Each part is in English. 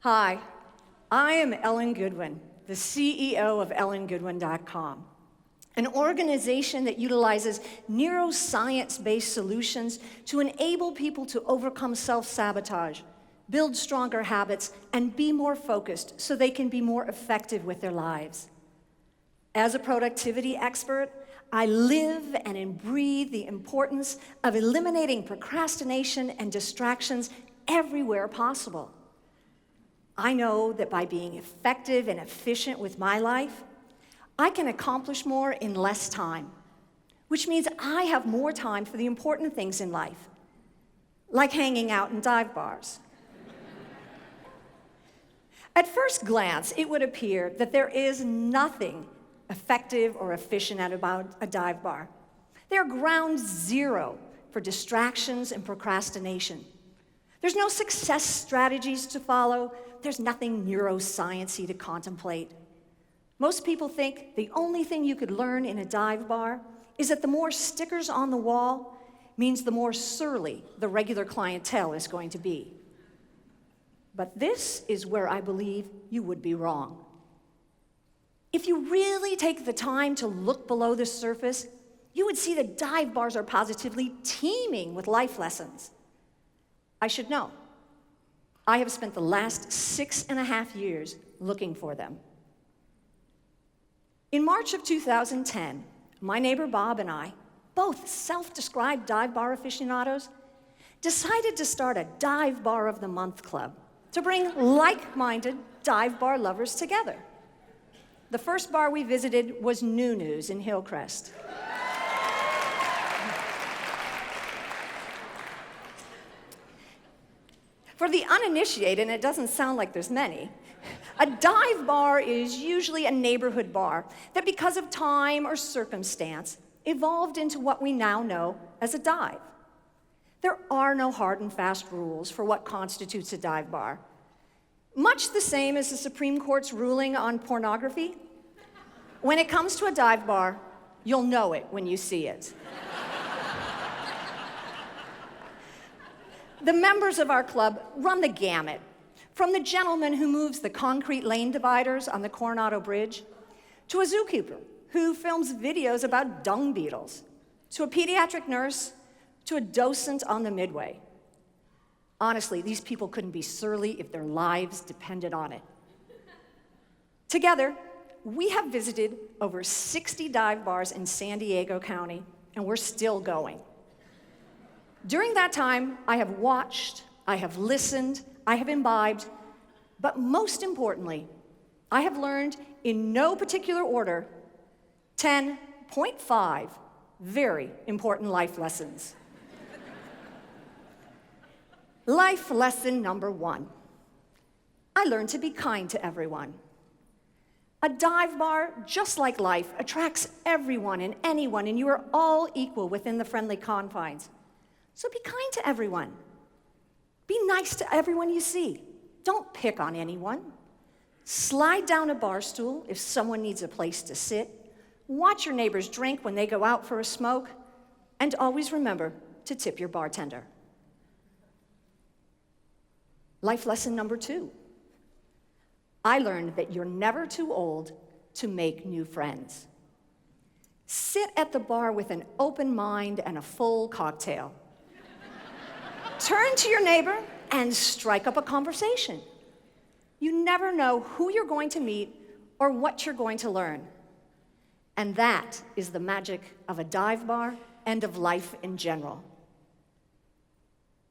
Hi, I am Ellen Goodwin, the CEO of ellengoodwin.com, an organization that utilizes neuroscience-based solutions to enable people to overcome self-sabotage, build stronger habits, and be more focused so they can be more effective with their lives. As a productivity expert, I live and breathe the importance of eliminating procrastination and distractions everywhere possible. I know that by being effective and efficient with my life, I can accomplish more in less time, which means I have more time for the important things in life, like hanging out in dive bars. At first glance, it would appear that there is nothing effective or efficient about a dive bar. They're ground zero for distractions and procrastination. There's no success strategies to follow. There's nothing neuroscience-y to contemplate. Most people think the only thing you could learn in a dive bar is that the more stickers on the wall means the more surly the regular clientele is going to be. But this is where I believe you would be wrong. If you really take the time to look below the surface, you would see that dive bars are positively teeming with life lessons. I should know. I have spent the last 6.5 years looking for them. In March of 2010, my neighbor Bob and I, both self-described dive bar aficionados, decided to start a Dive Bar of the Month club to bring like-minded dive bar lovers together. The first bar we visited was Nunu's in Hillcrest. For the uninitiated, and it doesn't sound like there's many, a dive bar is usually a neighborhood bar that, because of time or circumstance, evolved into what we now know as a dive. There are no hard and fast rules for what constitutes a dive bar. Much the same as the Supreme Court's ruling on pornography, when it comes to a dive bar, you'll know it when you see it. The members of our club run the gamut, from the gentleman who moves the concrete lane dividers on the Coronado Bridge, to a zookeeper who films videos about dung beetles, to a pediatric nurse, to a docent on the Midway. Honestly, these people couldn't be surly if their lives depended on it. Together, we have visited over 60 dive bars in San Diego County, and we're still going. During that time, I have watched, I have listened, I have imbibed, but most importantly, I have learned in no particular order 10.5 very important life lessons. Life lesson number 1. I learned to be kind to everyone. A dive bar, just like life, attracts everyone and anyone, and you are all equal within the friendly confines. So be kind to everyone. Be nice to everyone you see. Don't pick on anyone. Slide down a bar stool if someone needs a place to sit. Watch your neighbors drink when they go out for a smoke. And always remember to tip your bartender. Life lesson number 2. I learned that you're never too old to make new friends. Sit at the bar with an open mind and a full cocktail. Turn to your neighbor and strike up a conversation. You never know who you're going to meet or what you're going to learn. And that is the magic of a dive bar and of life in general.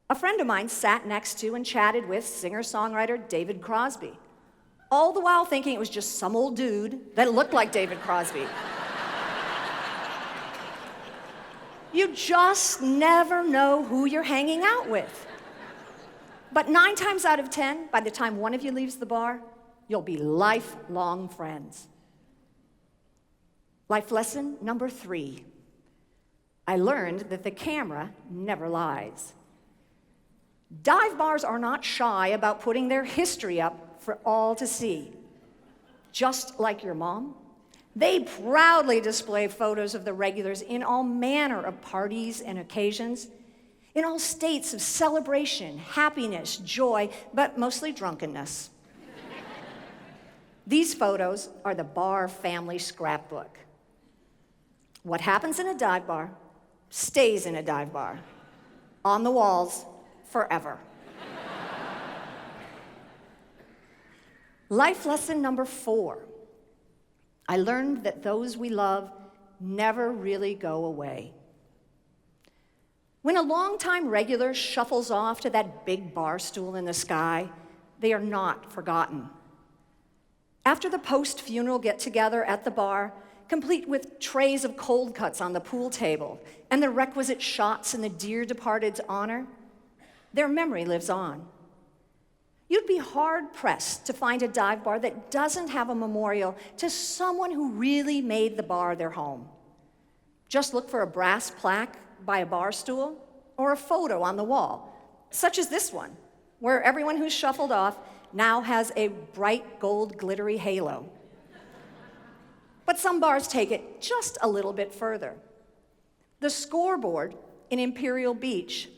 A friend of mine sat next to and chatted with singer-songwriter David Crosby, all the while thinking it was just some old dude that looked like David Crosby. You just never know who you're hanging out with. But 9 times out of 10, by the time one of you leaves the bar, you'll be lifelong friends. Life lesson number 3. I learned that the camera never lies. Dive bars are not shy about putting their history up for all to see. Just like your mom, they proudly display photos of the regulars in all manner of parties and occasions, in all states of celebration, happiness, joy, but mostly drunkenness. These photos are the bar family scrapbook. What happens in a dive bar stays in a dive bar, on the walls forever. Life lesson number 4. I learned that those we love never really go away. When a longtime regular shuffles off to that big bar stool in the sky, they are not forgotten. After the post-funeral get-together at the bar, complete with trays of cold cuts on the pool table and the requisite shots in the dear departed's honor, their memory lives on. You'd be hard-pressed to find a dive bar that doesn't have a memorial to someone who really made the bar their home. Just look for a brass plaque by a bar stool or a photo on the wall, such as this one, where everyone who's shuffled off now has a bright gold glittery halo. But some bars take it just a little bit further. The scoreboard in Imperial Beach.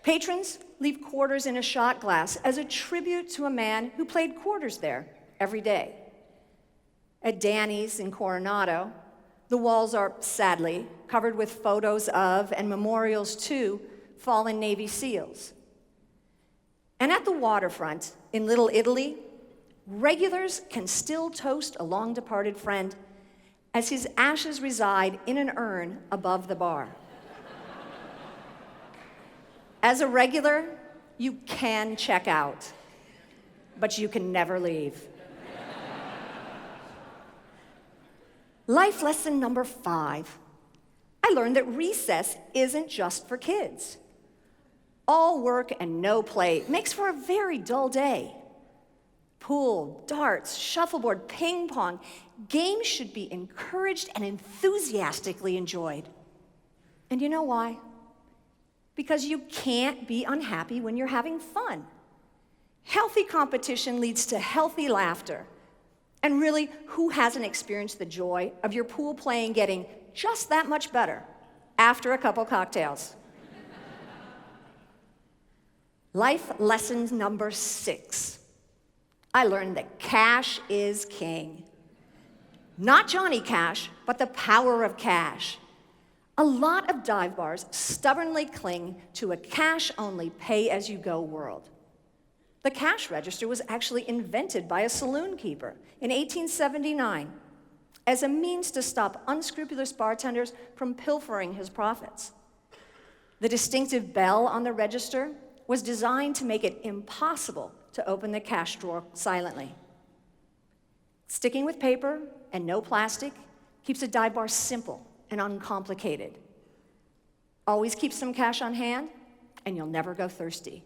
Patrons leave quarters in a shot glass as a tribute to a man who played quarters there every day. At Danny's in Coronado, the walls are, sadly, covered with photos of and memorials to fallen Navy SEALs. And at the waterfront in Little Italy, regulars can still toast a long-departed friend as his ashes reside in an urn above the bar. As a regular, you can check out, but you can never leave. Life lesson number 5. I learned that recess isn't just for kids. All work and no play makes for a very dull day. Pool, darts, shuffleboard, ping pong, games should be encouraged and enthusiastically enjoyed. And you know why? Because you can't be unhappy when you're having fun. Healthy competition leads to healthy laughter. And really, who hasn't experienced the joy of your pool playing getting just that much better after a couple cocktails? Life lesson number 6. I learned that cash is king. Not Johnny Cash, but the power of cash. A lot of dive bars stubbornly cling to a cash-only, pay-as-you-go world. The cash register was actually invented by a saloon keeper in 1879 as a means to stop unscrupulous bartenders from pilfering his profits. The distinctive bell on the register was designed to make it impossible to open the cash drawer silently. Sticking with paper and no plastic keeps a dive bar simple and uncomplicated. Always keep some cash on hand, and you'll never go thirsty.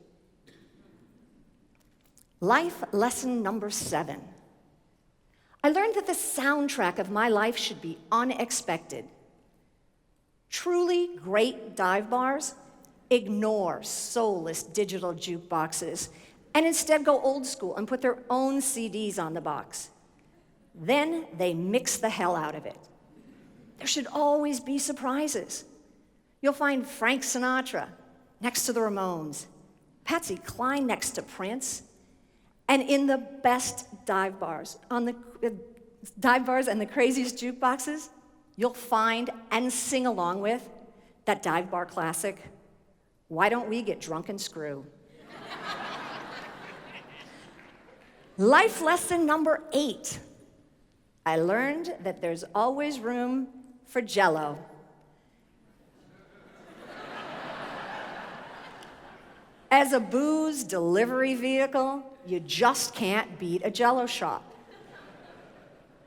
Life lesson number 7. I learned that the soundtrack of my life should be unexpected. Truly great dive bars ignore soulless digital jukeboxes and instead go old school and put their own CDs on the box. Then they mix the hell out of it. There should always be surprises. You'll find Frank Sinatra next to the Ramones, Patsy Cline next to Prince, and in the best dive bars, on the dive bars and the craziest jukeboxes, you'll find and sing along with that dive bar classic, "Why Don't We Get Drunk and Screw?" Life lesson number 8. I learned that there's always room for Jell-O. As a booze delivery vehicle, you just can't beat a Jell-O shop.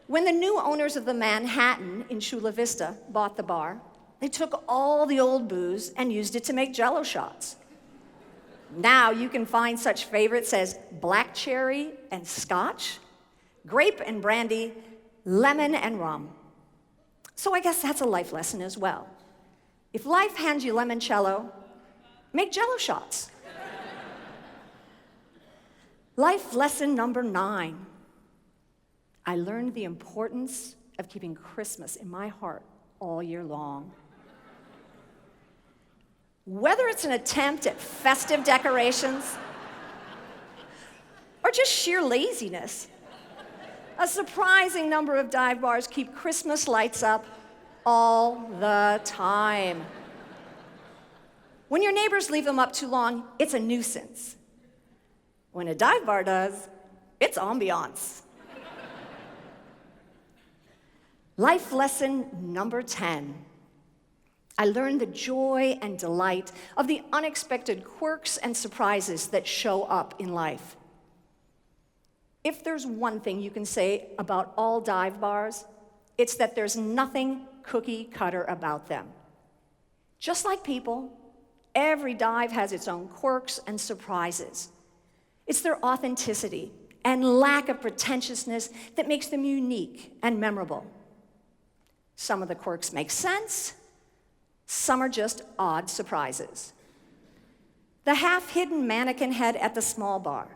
When the new owners of the Manhattan in Chula Vista bought the bar, they took all the old booze and used it to make Jell-O shots. Now you can find such favorites as black cherry and scotch, grape and brandy, lemon and rum. So I guess that's a life lesson as well. If life hands you limoncello, make Jell-O shots. Life lesson number 9. I learned the importance of keeping Christmas in my heart all year long. Whether it's an attempt at festive decorations or just sheer laziness, A surprising number of dive bars keep Christmas lights up all the time. When your neighbors leave them up too long, it's a nuisance. When a dive bar does, it's ambiance. Life lesson number 10. I learned the joy and delight of the unexpected quirks and surprises that show up in life. If there's one thing you can say about all dive bars, it's that there's nothing cookie cutter about them. Just like people, every dive has its own quirks and surprises. It's their authenticity and lack of pretentiousness that makes them unique and memorable. Some of the quirks make sense, some are just odd surprises. The half-hidden mannequin head at the small bar,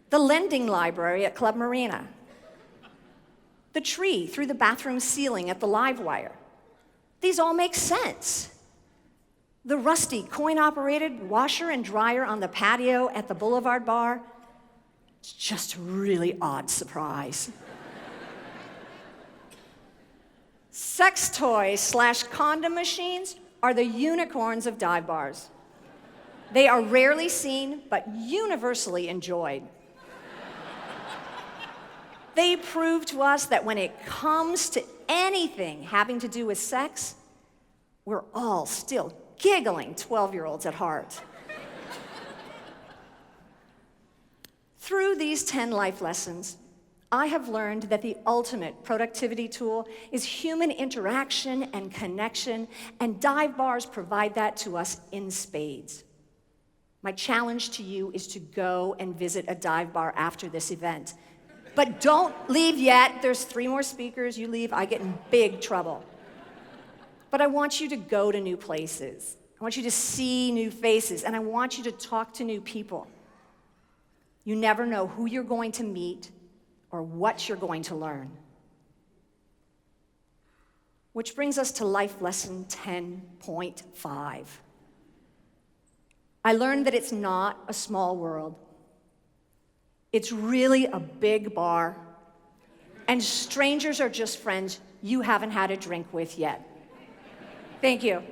the lending library at Club Marina, the tree through the bathroom ceiling at the live wire. These all make sense. The rusty coin-operated washer and dryer on the patio at the Boulevard Bar, it's just a really odd surprise. Sex toys / condom machines are the unicorns of dive bars. They are rarely seen, but universally enjoyed. They prove to us that when it comes to anything having to do with sex, we're all still giggling 12-year-olds at heart. Through these 10 life lessons, I have learned that the ultimate productivity tool is human interaction and connection, and dive bars provide that to us in spades. My challenge to you is to go and visit a dive bar after this event. But don't leave yet. There's 3 more speakers. You leave, I get in big trouble. But I want you to go to new places. I want you to see new faces, and I want you to talk to new people. You never know who you're going to meet or what you're going to learn. Which brings us to life lesson 10.5. I learned that it's not a small world. It's really a big bar, and strangers are just friends you haven't had a drink with yet. Thank you.